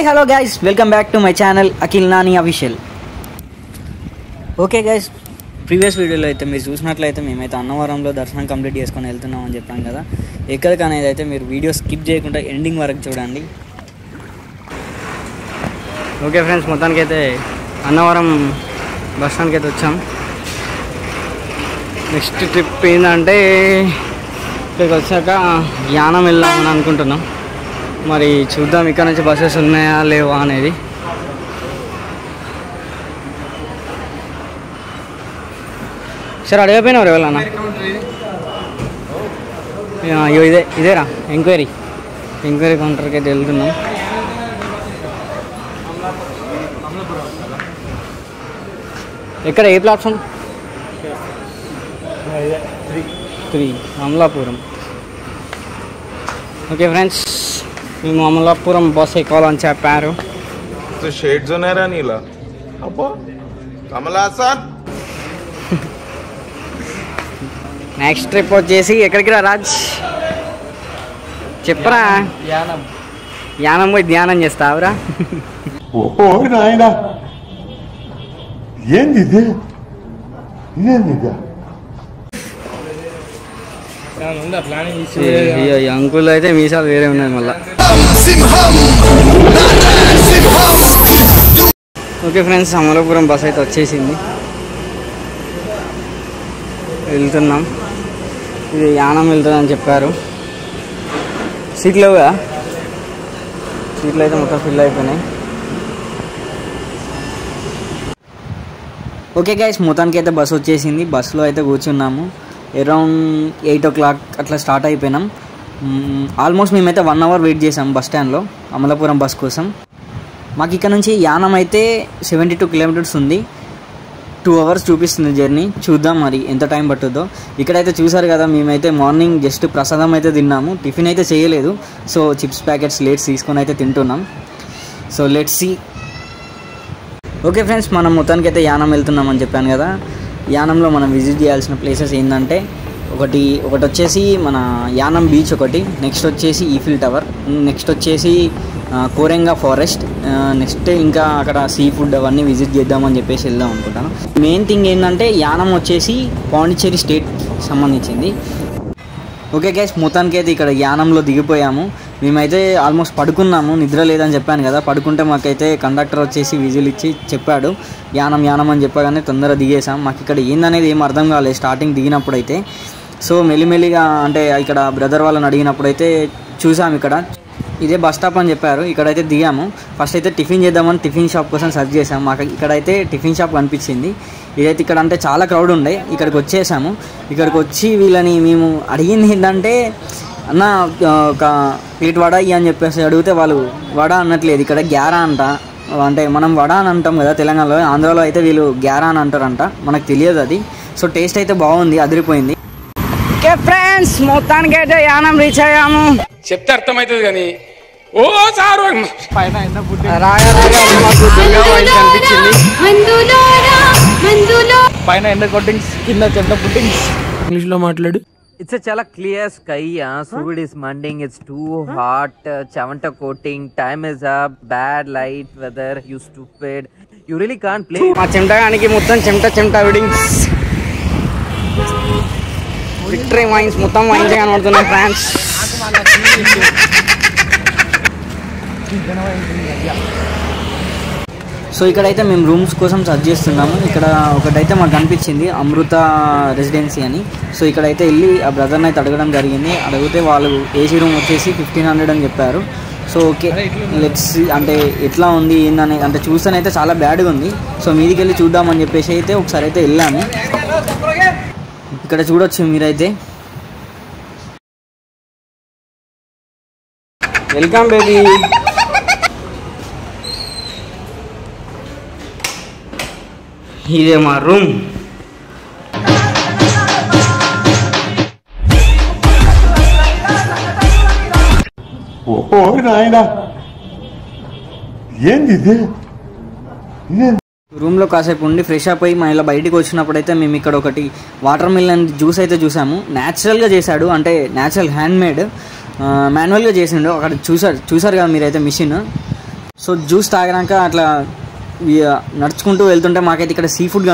Hi hello guys, welcome back to my channel Akhil Nani official. Okay guys, previous వీడియోలో అయితే మీరు చూసినట్లయితే మేమైతే అన్నవరంలో దర్శనం కంప్లీట్ చేసుకొని వెళ్తున్నాం అని చెప్పాను కదా. ఎక్కడికి అనేది అయితే మీరు వీడియో స్కిప్ చేయకుండా ఎండింగ్ వరకు చూడండి. ఓకే ఫ్రెండ్స్, మొత్తానికైతే అన్నవరం బస్ స్టాండ్కి అయితే వచ్చాం. నెక్స్ట్ ట్రిప్ ఏంటంటే ఇక్కడికి వచ్చాక యానం వెళ్దామని అనుకుంటున్నాం. మరి చూద్దాం ఇక్కడ నుంచి బస్సెస్ ఉన్నాయా లేవా అనేది. సరే అడిగిపోయినావు ఎవరన్నా? ఇదేరా ఎంక్వైరీ కౌంటర్కి అయితే వెళ్తున్నాం. ఎక్కడ ఏ ప్లాట్ఫామ్? 3 అమలాపురం. ఓకే ఫ్రెండ్స్, మేము అమలాపురం బస్ ఎక్కాలని చెప్పారు. షేడ్స్ ఉన్నారా నీలా? అబ్బా కమలా సార్. నెక్స్ట్ ట్రిప్ వచ్చేసి ఎక్కడికి రా రాజ్? చెప్పరా. యానం పోయి ధ్యానం చేస్తావురా? ఓహో నాయనా, ఏంది అంకుల్ అయితే మీసాలు వేరే ఉన్నాయి మళ్ళా. ఓకే ఫ్రెండ్స్, అమలాపురం బస్ అయితే వచ్చేసింది, వెళ్తున్నాం. ఇది యానం వెళ్తుందని చెప్పారు. సీట్లు అయితే మొత్తం ఫిల్ అయిపోయినాయి. ఓకే గైస్, మొత్తానికి అయితే బస్సు వచ్చేసింది. బస్సులో అయితే కూర్చున్నాము. అరౌండ్ 8 o'clock అట్లా స్టార్ట్ అయిపోయినాం. ఆల్మోస్ట్ మేమైతే 1 hour వెయిట్ చేసాం బస్ స్టాండ్లో అమలాపురం బస్ కోసం. మాకు ఇక్కడ నుంచి యానం అయితే 72 kilometers ఉంది. 2 hours చూపిస్తుంది జర్నీ. చూద్దాం మరి ఎంత టైం పట్టుద్దో. ఇక్కడైతే చూసారు కదా, మేమైతే మార్నింగ్ జస్ట్ ప్రసాదం అయితే తిన్నాము, టిఫిన్ అయితే చేయలేదు. సో చిప్స్ ప్యాకెట్స్ లేట్స్ తీసుకొని అయితే తింటున్నాం. So let's see. Okay friends, మనం మొత్తానికి అయితే యానం వెళ్తున్నామని చెప్పాను కదా. యానంలో మనం విజిట్ చేయాల్సిన ప్లేసెస్ ఏంటంటే ఒకటి వచ్చేసి మన యానం బీచ్ ఒకటి, నెక్స్ట్ వచ్చేసి ఈఫిల్ టవర్, నెక్స్ట్ వచ్చేసి కోరెంగా ఫారెస్ట్, నెక్స్ట్ ఇంకా అక్కడ సీ ఫుడ్ అవన్నీ విజిట్ చేద్దామని చెప్పేసి వెళ్దాం అనుకుంటాను. మెయిన్ థింగ్ ఏంటంటే యానం వచ్చేసి పాండిచ్చేరి స్టేట్ సంబంధించింది. ఓకే గైస్, మొత్తానికి అయితే ఇక్కడ యానంలో దిగిపోయాము. మేమైతే ఆల్మోస్ట్ పడుకున్నాము, నిద్ర లేదని చెప్పాను కదా. పడుకుంటే మాకైతే కండక్టర్ వచ్చేసి విజిల్ ఇచ్చి చెప్పాడు యానం అని చెప్పగానే తొందరగా దిగేసాం. మాకు ఇక్కడ ఏందనేది ఏం అర్థం కాలేదు స్టార్టింగ్ దిగినప్పుడు అయితే. సో మెల్లిమెల్లిగా అంటే ఇక్కడ బ్రదర్ వాళ్ళని అడిగినప్పుడు అయితే చూసాము ఇక్కడ ఇదే బస్ స్టాప్ అని చెప్పారు. ఇక్కడైతే దిగాము. ఫస్ట్ అయితే టిఫిన్ చేద్దామని టిఫిన్ షాప్ కోసం సెర్చ్ చేసాము. మాకు ఇక్కడైతే టిఫిన్ షాప్ కనిపించింది. ఇదైతే ఇక్కడ అంటే చాలా క్రౌడ్ ఉండే. ఇక్కడికి వచ్చేసాము. ఇక్కడికి వచ్చి వీళ్ళని మేము అడిగింది ఏంటంటే, అన్న ఒక ప్లేట్ వడ ఇయ్యి అని చెప్పేసి అడిగితే వాళ్ళు వడ అనట్లేదు, ఇక్కడ గ్యారా అంట. అంటే మనం వడ అని అంటాం కదా తెలంగాణలో, ఆంధ్రాలో అయితే వీళ్ళు గ్యారా అని అంటారంట. మనకు తెలియదు అది. సో టేస్ట్ అయితే బాగుంది, అదిరిపోయింది. ఓకే ఫ్రెండ్స్, మొత్తానికి అయితే యానం రీచ్ అయ్యాము. చెప్తే అర్థమవుతుంది కానీ ఓ సారు పైన ఎండ కొట్టింగ్స్, కింద చెట్ల పుట్టింగ్స్. ఇంగ్లీష్ లో మాట్లాడు. It's a chala clear sky, Food is munding, it's too hot, chavanta coating, time is up, bad light, weather, you stupid. You really can't play. మా చెమటగానికి మొత్తం చెమట విడింగ్స్. విక్టరీ వైన్స్ మొత్తం వైన్స్ కనబడుతున్నాయి ఫ్రెండ్స్. సో ఇక్కడైతే మేము rooms కోసం search చేస్తున్నాము. ఇక్కడ ఒకటైతే మాకు కనిపించింది, అమృత రెసిడెన్సీ అని. సో ఇక్కడైతే వెళ్ళి ఆ బ్రదర్ని అయితే అడగడం జరిగింది. అడిగితే వాళ్ళు ఏసీ రూమ్ వచ్చేసి 1500 అని చెప్పారు. సో ఓకే లెట్స్ అంటే ఎట్లా ఉంది ఏందని, అంటే చూస్తేనైతే చాలా బ్యాడ్గా ఉంది. సో మీదికి వెళ్ళి చూద్దామని చెప్పేసి అయితే ఒకసారి అయితే వెళ్ళాము. ఇక్కడ చూడొచ్చు మీరైతే. Welcome baby. ఇదే మా రూమ్. ఓహో నాయనా, ఏంది రూమ్లో కాసేపు ఉండి ఫ్రెష్ అప్ అయ్యి మళ్ళీ బయటికి వచ్చినప్పుడు అయితే మేము ఇక్కడ ఒకటి వాటర్ మిలన్ జ్యూస్ అయితే చూసాము. న్యాచురల్గా చేశాడు, అంటే న్యాచురల్ హ్యాండ్ మేడ్, మాన్యువల్గా చేసిండు. అక్కడ చూసారు కదా మీరైతే మిషన్. సో జ్యూస్ తాగినాక అట్లా నడుచుకుంటూ వెళ్తుంటే మాకైతే ఇక్కడ సీ ఫుడ్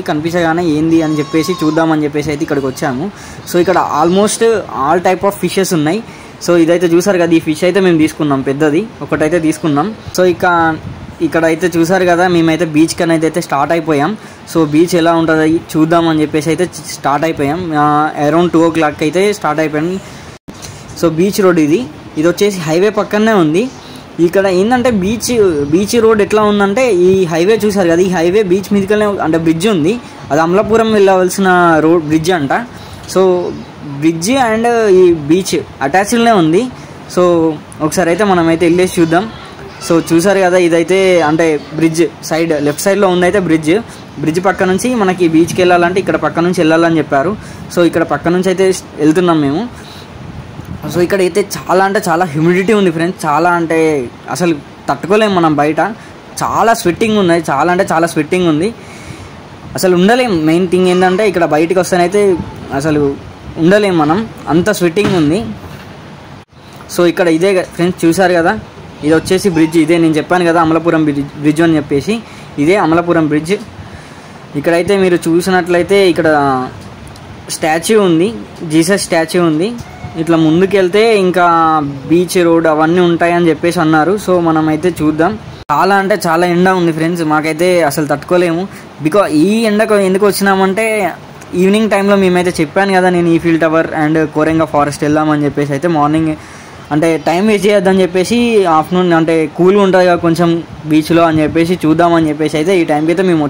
కనిపించగానే ఏంది అని చెప్పేసి చూద్దామని చెప్పేసి అయితే ఇక్కడికి వచ్చాము. సో ఇక్కడ almost all type of fishes ఉన్నాయి. సో ఇదైతే చూసారు కదా, ఈ ఫిష్ అయితే మేము తీసుకున్నాం, పెద్దది ఒకటైతే తీసుకున్నాం. సో ఇక్కడ అయితే చూసారు కదా, మేమైతే బీచ్కి అనేది అయితే స్టార్ట్ అయిపోయాం. సో బీచ్ ఎలా ఉంటుంది చూద్దామని చెప్పేసి అయితే స్టార్ట్ అయిపోయాం. అరౌండ్ 2 o'clock అయితే స్టార్ట్ అయిపోయాం. సో బీచ్ రోడ్ ఇది వచ్చేసి హైవే పక్కనే ఉంది. ఇక్కడ ఏంటంటే బీచ్ రోడ్ ఎట్లా ఉందంటే, ఈ హైవే చూసారు కదా, ఈ హైవే బీచ్ మీదకనే అంటే బ్రిడ్జ్ ఉంది, అది అమలాపురం వెళ్ళవలసిన రోడ్ బ్రిడ్జ్ అంట. సో బ్రిడ్జ్ అండ్ ఈ బీచ్ అటాచ్డ్నే ఉంది. సో ఒకసారి అయితే మనమైతే వెళ్ళేసి చూద్దాం. సో చూసారు కదా, ఇదైతే అంటే బ్రిడ్జ్ సైడ్ లెఫ్ట్ సైడ్లో ఉందైతే బ్రిడ్జ్ పక్క నుంచి మనకి బీచ్కి వెళ్ళాలంటే ఇక్కడ పక్క నుంచి వెళ్ళాలని చెప్పారు. సో ఇక్కడ పక్క నుంచి అయితే వెళ్తున్నాం మేము. సో ఇక్కడ అయితే చాలా హ్యూమిడిటీ ఉంది ఫ్రెండ్స్, చాలా అంటే అసలు తట్టుకోలేము మనం బయట. చాలా స్వెట్టింగ్ ఉన్నాయి, చాలా స్వెట్టింగ్ ఉంది, అసలు ఉండలేం. మెయిన్ థింగ్ ఏంటంటే ఇక్కడ బయటకు వస్తేనైతే అసలు ఉండలేం మనం, అంత స్వెట్టింగ్ ఉంది. సో ఇక్కడ ఇదే ఫ్రెండ్స్ చూసారు కదా, ఇది వచ్చేసి బ్రిడ్జ్. ఇదే నేను చెప్పాను కదా అమలాపురం బ్రిడ్జ్ అని చెప్పేసి, ఇదే అమలాపురం బ్రిడ్జ్. ఇక్కడైతే మీరు చూసినట్లయితే ఇక్కడ స్టాచ్యూ ఉంది, జీసస్ స్టాచ్యూ ఉంది. ఇట్లా ముందుకెళ్తే ఇంకా బీచ్ రోడ్ అవన్నీ ఉంటాయని చెప్పేసి అన్నారు. సో మనమైతే చూద్దాం. చాలా ఎండ ఉంది ఫ్రెండ్స్, మాకైతే అసలు తట్టుకోలేము. బికాజ్ ఈ ఎండకు ఎందుకు వచ్చినామంటే, ఈవినింగ్ టైంలో మేమైతే చెప్పాను కదా నేను ఈఫిల్ టవర్ అండ్ కోరెంగా ఫారెస్ట్ వెళ్దామని చెప్పేసి అయితే మార్నింగ్ అంటే టైం వేస్ట్ చేయొద్దని చెప్పేసి ఆఫ్టర్నూన్ అంటే కూల్గా ఉంటుంది కదా కొంచెం బీచ్లో అని చెప్పేసి చూద్దామని చెప్పేసి అయితే ఈ టైంకి అయితే మేము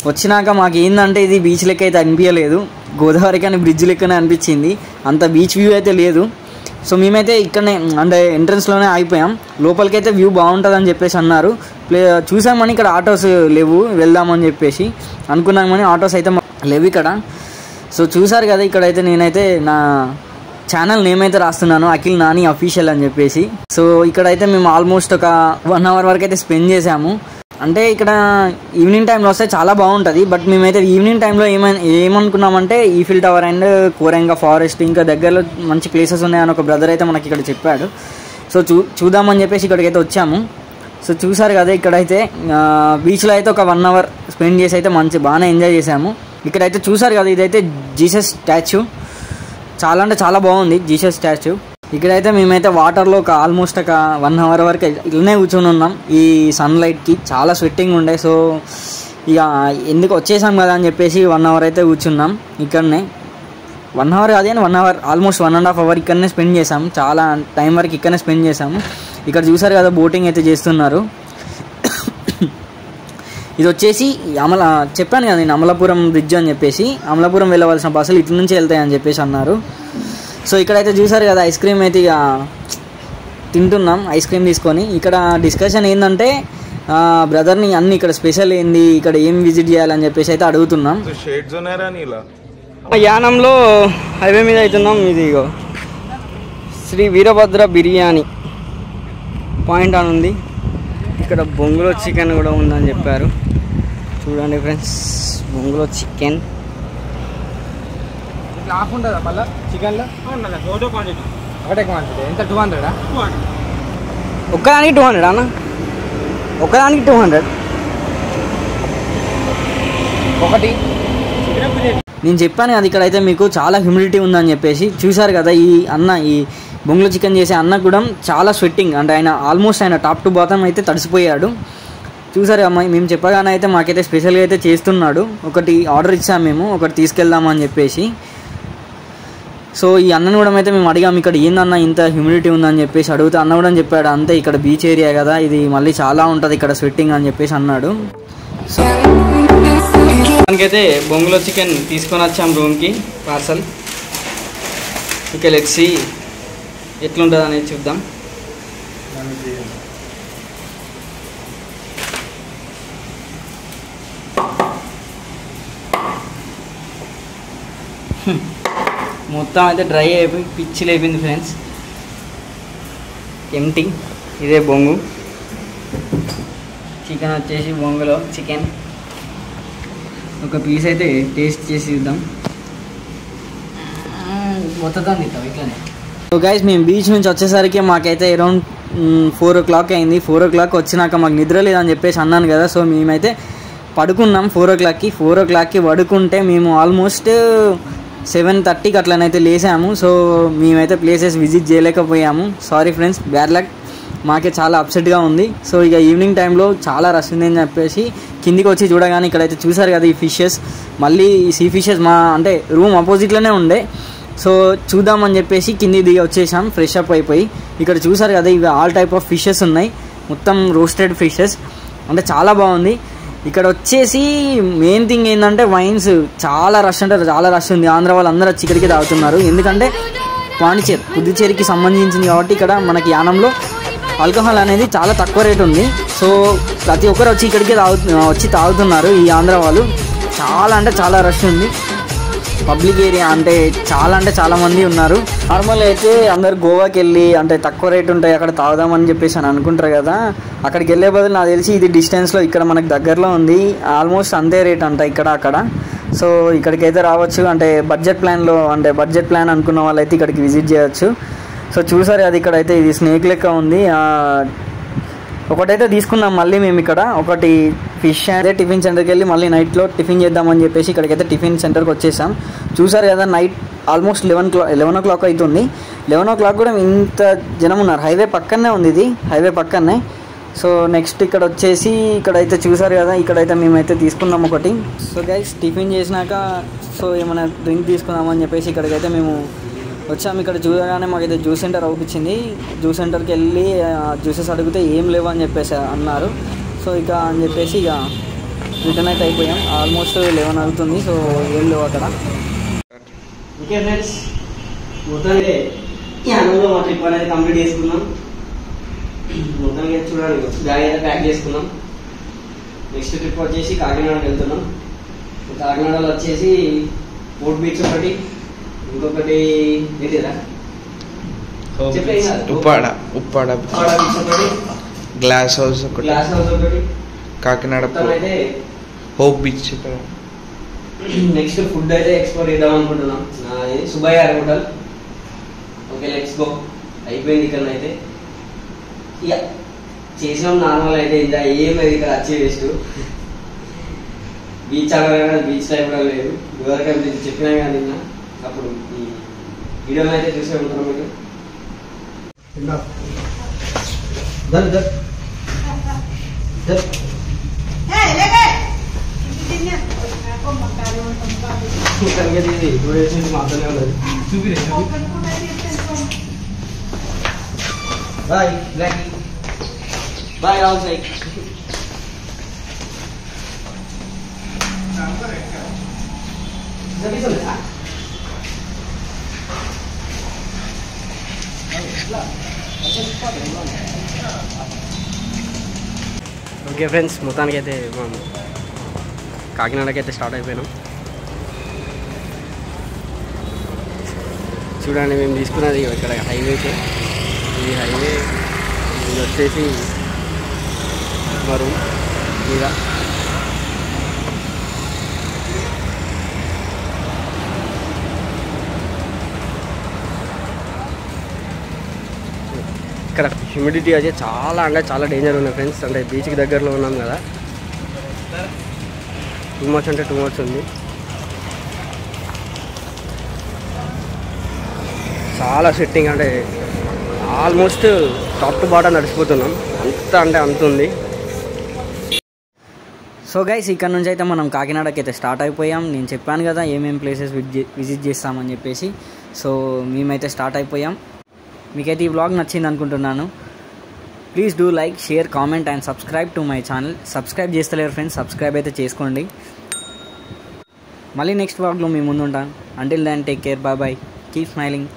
వచ్చినాక మాకు ఏంటంటే ఇది బీచ్ లెక్క అయితే అనిపించలేదు, గోదావరి కానీ బ్రిడ్జ్ లెక్కనే అనిపించింది, అంత బీచ్ వ్యూ అయితే లేదు. సో మేమైతే ఇక్కడనే అంటే ఎంట్రన్స్లోనే ఆగిపోయాం. లోపలికైతే వ్యూ బాగుంటుందని చెప్పేసి అన్నారు. చూసామని ఇక్కడ ఆటోస్ లేవు, వెళ్దామని చెప్పేసి అనుకున్నాం కానీ ఆటోస్ అయితే లేవు ఇక్కడ. సో చూసారు కదా, ఇక్కడైతే నేనైతే నా ఛానల్ నేమ్ అయితే రాస్తున్నాను, అఖిల్ నాని అఫీషియల్ అని చెప్పేసి. సో ఇక్కడైతే మేము ఆల్మోస్ట్ ఒక 1 hour వరకు అయితే స్పెండ్ చేసాము. అంటే ఇక్కడ ఈవినింగ్ టైంలో వస్తే చాలా బాగుంటుంది, బట్ మేమైతే ఈవినింగ్ టైంలో ఏమనుకున్నామంటే ఈఫిల్ టవర్ అండ్ కోరెంగా ఫారెస్ట్ ఇంకా దగ్గరలో మంచి ప్లేసెస్ ఉన్నాయని ఒక బ్రదర్ అయితే మనకి ఇక్కడ చెప్పాడు. సో చూద్దామని చెప్పేసి ఇక్కడికైతే వచ్చాము. సో చూసారు కదా, ఇక్కడైతే బీచ్లో అయితే ఒక 1 hour స్పెండ్ చేసి అయితే బాగానే ఎంజాయ్ చేసాము. ఇక్కడైతే చూసారు కదా, ఇదైతే జీసస్ స్టాచ్యూ, చాలా బాగుంది జీసస్ స్టాచ్యూ. ఇక్కడైతే మేమైతే వాటర్లో ఒక ఆల్మోస్ట్ ఒక 1 hour వరకు ఇట్లనే కూర్చొని ఉన్నాం ఈ సన్లైట్కి, చాలా స్వెట్టింగ్ ఉండే. సో ఇక ఎందుకు వచ్చేసాం కదా అని చెప్పేసి 1 hour అయితే కూర్చున్నాం ఇక్కడనే. 1 hour కాదు కానీ 1 hour ఆల్మోస్ట్ 1.5 hour ఇక్కడనే స్పెండ్ చేసాము, చాలా టైం వరకు ఇక్కడనే స్పెండ్ చేసాము. ఇక్కడ చూసారు కదా, బోటింగ్ అయితే చేస్తున్నారు. ఇది వచ్చేసి చెప్పాను కదా నేను అమలాపురం బ్రిడ్జ్ అని చెప్పేసి, అమలాపురం వెళ్ళవలసిన బస్సులు ఇటు నుంచి వెళ్తాయని చెప్పేసి అన్నారు. సో ఇక్కడైతే చూసారు కదా, ఐస్ క్రీమ్ అయితే ఇక తింటున్నాం ఐస్ క్రీమ్ తీసుకొని. ఇక్కడ డిస్కషన్ ఏంటంటే బ్రదర్ని అన్ని ఇక్కడ స్పెషల్ ఏంది, ఇక్కడ ఏం విజిట్ చేయాలని చెప్పేసి అయితే అడుగుతున్నాం. యానంలో హైవే మీద అవుతున్నాం. ఇది శ్రీ వీరభద్ర బిర్యానీ పాయింట్ అని ఉంది. ఇక్కడ బొంగులో చికెన్ కూడా ఉందని చెప్పారు. చూడండి ఫ్రెండ్స్, బొంగులో చికెన్ ఆఫ్ ఉంటుందా మళ్ళీ చికెన్లో? ఒకటే క్వాంటిటీ ఎంత? 200? ఒక్కదానికి 200 అన్న, ఒక్కదానికి 200 ఒకటి. నేను చెప్పాను కదా, ఇక్కడైతే మీకు చాలా హ్యూమిడిటీ ఉందని చెప్పేసి. చూసారు కదా, ఈ బొంగులో చికెన్ చేసే అన్న కూడా చాలా స్వెట్టింగ్, అంటే ఆయన ఆల్మోస్ట్ ఆయన టాప్ టు బాటమ్ అయితే తడిసిపోయాడు. చూసారు అమ్మాయి, మేము చెప్పగానే అయితే మాకైతే స్పెషల్గా అయితే చేస్తున్నాడు. ఒకటి ఆర్డర్ ఇచ్చాము మేము, ఒకటి తీసుకెళ్దామని చెప్పేసి. సో ఈ అన్నను కూడా అయితే మేము అడిగాము, ఇక్కడ ఏందన్న ఇంత హ్యూమిడిటీ ఉందని చెప్పేసి అడిగితే అన్న కూడా చెప్పాడు, అంతే ఇక్కడ బీచ్ ఏరియా కదా, ఇది మళ్ళీ చాలా ఉంటుంది ఇక్కడ స్వెట్టింగ్ అని చెప్పేసి అన్నాడు. సో దానికైతే బొంగులో చికెన్ తీసుకొని వచ్చాం రూమ్కి పార్సల్. ఇక లెట్స్ సీ ఎట్లుంటుంది అనేది చూద్దాం. మొత్తం అయితే డ్రై అయిపోయి పిచ్చి లేపింది ఫ్రెండ్స్, ఎంటీ. ఇదే బొంగు చికెన్ వచ్చేసి బొంగులో చికెన్ ఒక పీస్ అయితే టేస్ట్ చేసి చూద్దాం. మొత్తం తింటాం ఇట్లానే. సో గైస్, మేము బీచ్ నుంచి వచ్చేసరికి మాకైతే అరౌండ్ 4 o'clock అయింది. 4 o'clock వచ్చినాక మాకు నిద్ర లేదని చెప్పేసి అన్నాను కదా. సో మేమైతే పడుకున్నాం 4 o'clockకి. 4 o'clockకి పడుకుంటే మేము ఆల్మోస్ట్ 7:30కి అట్లనైతే లేసాము. సో మేమైతే ప్లేసెస్ విజిట్ చేయలేకపోయాము. Sorry friends, bad luck. మాకే చాలా అప్సెట్గా ఉంది. సో ఇక ఈవినింగ్ టైంలో చాలా రష్ ఉంది అని చెప్పేసి కిందికి వచ్చి చూడగానే ఇక్కడైతే చూసారు కదా ఈ ఫిషెస్, మళ్ళీ సీ ఫిషెస్ మా అంటే రూమ్ ఆపోజిట్లోనే ఉండే. సో చూద్దామని చెప్పేసి కింది దిగి వచ్చేసాం ఫ్రెష్ అప్ అయిపోయి. ఇక్కడ చూసారు కదా ఇవి ఆల్ టైప్ ఆఫ్ ఫిషెస్ ఉన్నాయి, మొత్తం రోస్టెడ్ ఫిషెస్, అంటే చాలా బాగుంది. ఇక్కడ వచ్చేసి మెయిన్ థింగ్ ఏంటంటే వైన్స్ చాలా రష్, అంటే చాలా రష్ ఉంది. ఆంధ్ర వాళ్ళందరూ వచ్చి ఇక్కడికి తాగుతున్నారు, ఎందుకంటే పాండిచేరి పుదుచ్చేరికి సంబంధించింది కాబట్టి ఇక్కడ మనకి యానంలో ఆల్కహాల్ అనేది చాలా తక్కువ రేట్ ఉంది. సో ప్రతి ఒక్కరు వచ్చి ఇక్కడికి వచ్చి తాగుతున్నారు ఈ ఆంధ్ర వాళ్ళు. చాలా అంటే చాలా రష్ ఉంది, పబ్లిక్ ఏరియా అంటే చాలా మంది ఉన్నారు. నార్మల్ అయితే అందరు గోవాకి వెళ్ళి అంటే తక్కువ రేట్ ఉంటాయి అక్కడ తాగుదామని చెప్పేసి అని అనుకుంటారు కదా. అక్కడికి వెళ్ళే బదులు నాకు తెలిసి ఇది డిస్టెన్స్లో ఇక్కడ మనకు దగ్గరలో ఉంది, ఆల్మోస్ట్ అంతే రేట్ అంట ఇక్కడ అక్కడ. సో ఇక్కడికైతే రావచ్చు, అంటే బడ్జెట్ ప్లాన్ అనుకున్న వాళ్ళైతే ఇక్కడికి విజిట్ చేయొచ్చు. సో చూసారు అది ఇక్కడైతే ఇది స్నేక్ లెక్క ఉంది. ఒకటైతే తీసుకున్నాం మళ్ళీ మేము ఇక్కడ ఒకటి ఫిష్. అదే టిఫిన్ సెంటర్కి వెళ్ళి మళ్ళీ నైట్లో టిఫిన్ చేద్దామని చెప్పేసి ఇక్కడికైతే టిఫిన్ సెంటర్కి వచ్చేసాం. చూసారు కదా నైట్ ఆల్మోస్ట్ 11 o'clock అవుతుంది. 11 o'clock కూడా ఇంత జనం ఉన్నారు. హైవే పక్కనే ఉంది, ఇది హైవే పక్కనే. సో నెక్స్ట్ ఇక్కడ వచ్చేసి ఇక్కడైతే చూసారు కదా ఇక్కడైతే మేమైతే తీసుకున్నాం ఒకటి. సో గైస్ టిఫిన్ చేసినాక సో ఏమైనా డ్రింక్ తీసుకుందామని చెప్పేసి ఇక్కడికైతే మేము వచ్చాము. ఇక్కడ చూడగానే మాకైతే జ్యూస్ సెంటర్ అవుపించింది. జ్యూస్ సెంటర్కి వెళ్ళి జ్యూసెస్ అడిగితే ఏం లేవు అని చెప్పేసి అన్నారు. సో ఇక అని చెప్పేసి ఇక రిటర్న్ అయితే అయిపోయాం. ఆల్మోస్ట్ 11 అవుతుంది. సో ఏం లేవు అక్కడ. ఓకే ఫ్రెండ్స్, మొత్తానికి యానంలో మా ట్రిప్ అనేది కంప్లీట్ చేసుకున్నాం. మొత్తానికి చూడండి బ్యాగ్ అయితే ప్యాక్ చేసుకున్నాం. నెక్స్ట్ ట్రిప్ వచ్చేసి కాకినాడకి వెళ్తున్నాం. కాకినాడలో వచ్చేసి బోట్ బీచ్ ఒకటి, ఇంకొకటి ఏంటిరా ఉప్పాడ బీచ్ ఒకటి, గ్లాస్ హౌస్ ఒకటి, కాకినాడ అయితే హోప్ బీచ్. నెక్స్ట్ ఫుడ్ అయితే ఎక్స్ప్లోర్ చేద్దాం అనుకుంటున్నాం. Subbaiah hotel. Okay let's go. అయిపోయింది ఇక్కడ అయితే ఇక చేసినాం. నార్మల్ అయితే ఇంకా ఏమైంది ఇక్కడ వచ్చే వేస్ట్. బీచ్ అక్కడ బీచ్ టైప్ కూడా లేదు. ఎవరికైనా చెప్పినా కానీ అప్పుడు ఈ వీడియోలో అయితే చూసే ఉంటారు మీరు. మాత్రమే ఉన్నది. బాయ్ బ్లాక్, బాయ్ ఆల్ సైడ్. ఓకే ఫ్రెండ్స్, మొత్తానికి అయితే మనం కాకినాడకి అయితే స్టార్ట్ అయిపోయినాం. చూడండి మేము తీసుకున్నది ఇక్కడ హైవేకి. ఈ హైవే ఇది వచ్చేసి మరూ మీద ఇక్కడ హ్యూమిడిటీ అయితే చాలా అంటే చాలా డేంజర్ ఉన్నాయి ఫ్రెండ్స్. అంటే బీచ్కి దగ్గరలో ఉన్నాం కదా, టూ మచ్ అంటే టూ మచ్ ఉంది. చాలా సెట్టింగ్, అంటే ఆల్మోస్ట్ టాప్ టు బాటం నడిచిపోతున్నాం, అంత అంటే అంత ఉంది. సో గైస్, ఇక్కడ నుంచి అయితే మనం కాకినాడకి అయితే స్టార్ట్ అయిపోయాం. నేను చెప్పాను కదా ఏమేమి ప్లేసెస్ విజిట్ చేస్తామని చెప్పేసి. సో మేమైతే స్టార్ట్ అయిపోయాం. మీకైతే ఈ వ్లాగ్ నచ్చింది అనుకుంటున్నాను. Please do like, share, comment and subscribe to my channel. Subscribe చేస్తలేరు ఫ్రెండ్స్, సబ్స్క్రైబ్ అయితే చేసుకోండి. మళ్ళీ నెక్స్ట్ వ్లాగ్లో మీ ముందు ఉంటాను. Until then take care, bye bye, keep smiling.